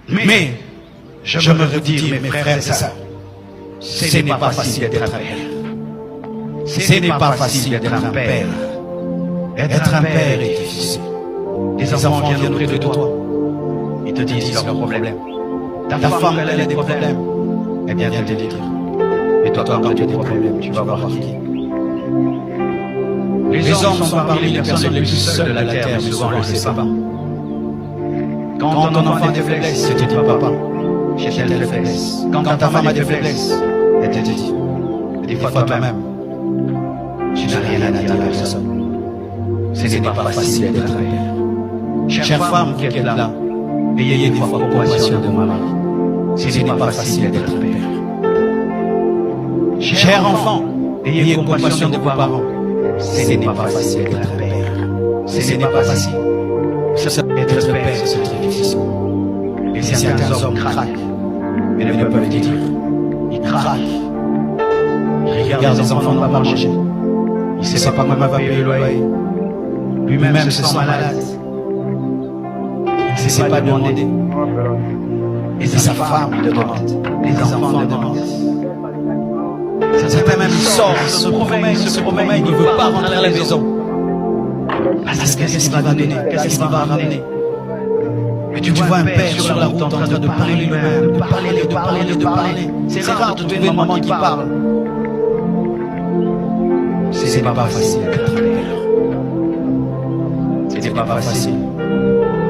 Mais je me redis, mes frères et sœurs, ce n'est pas facile d'être un père. Ce n'est pas facile d'être un père. Être un père est difficile. Les enfants viennent auprès de toi. Ils te disent leurs problèmes. Ta femme, elle a des problèmes. Eh bien, viens te dire. Et toi, quand tu as des problèmes, tu vas voir qui. Les hommes sont parmi les personnes les plus seules de la terre, mais souvent on ne le sait pas. Quand ton enfant a des faiblesses, tu te dis papa, j'ai telle faiblesse. Quand ta femme a des faiblesses, elle te dit. Des fois toi-même, tu n'as rien à dire à personne. Ce n'est pas facile d'être père. Chère femme qui est là, ayez des fois compassion de ma mari. Ce n'est pas facile d'être père. Cher enfant, ayez compassion de vos parents. Ce n'est pas facile d'être père. Ce n'est pas facile. Être père, c'est très difficile. Et certains hommes craquent, mais ne peuvent dire. Ils craquent. Ils regardent les enfants ne pas manger. Il ne sait pas comment va payer le loyer. Lui-même se sent malade. Il ne sait pas demander. Et sa femme le demande. Les enfants le demandent. Certains même sortent, se promènent, il ne veut pas rentrer à la maison. Qu'est-ce qu'il va donner? Qu'est-ce qu'il va ramener? Mais tu vois un père sur la route en train de parler lui-même, de parler. C'est rare de trouver un moment qui parle. Ce n'est pas facile d'être père. Ce n'est pas facile.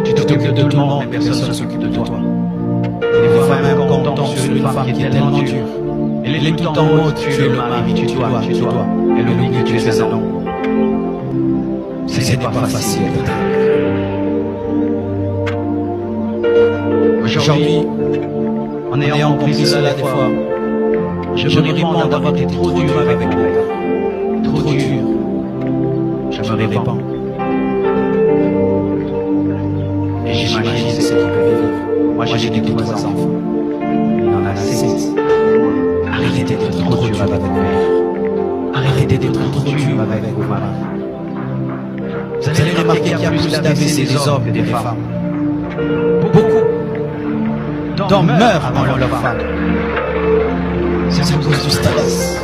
Tu t'occupes de tout le monde, mais personne ne s'occupe de toi. Des fois même quand on tombe sur une femme qui est tellement dure, elle est tout en haut, tu es le mari, tu dois. Elle oublie que tu es un homme. Ce n'est pas facile d'être père. Aujourd'hui, en ayant compris cela des fois, je me réponds d'avoir été trop dur avec mon père. Trop dur. Je me réponds. Et j'imagine ce qu'il peut vivre. Moi j'ai des 3 enfants. Il en a 6. Arrêtez d'être trop dur avec vos pères. Arrêtez d'être trop dur avec vos maris. Vous allez remarquer qu'il y a plus d'AVC des hommes que des femmes. Beaucoup d'hommes meurent avant leur femme. C'est à cause du stress.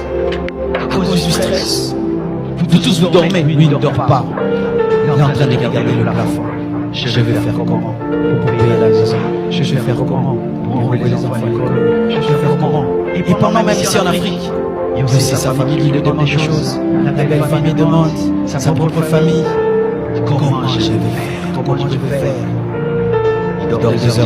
À cause du stress. Vous tous vous dormez, lui il ne dort pas. Il est en train de regarder le plafond. Je vais faire comment pour payer la maison? Je vais faire comment pour envoyer les enfants à l'école? Je vais faire comment? Et pendant même ici en Afrique, il y a aussi sa famille qui lui demande des choses. La belle famille demande, sa propre famille. Comment je vais faire? Comment je vais faire? Il dort 2 heures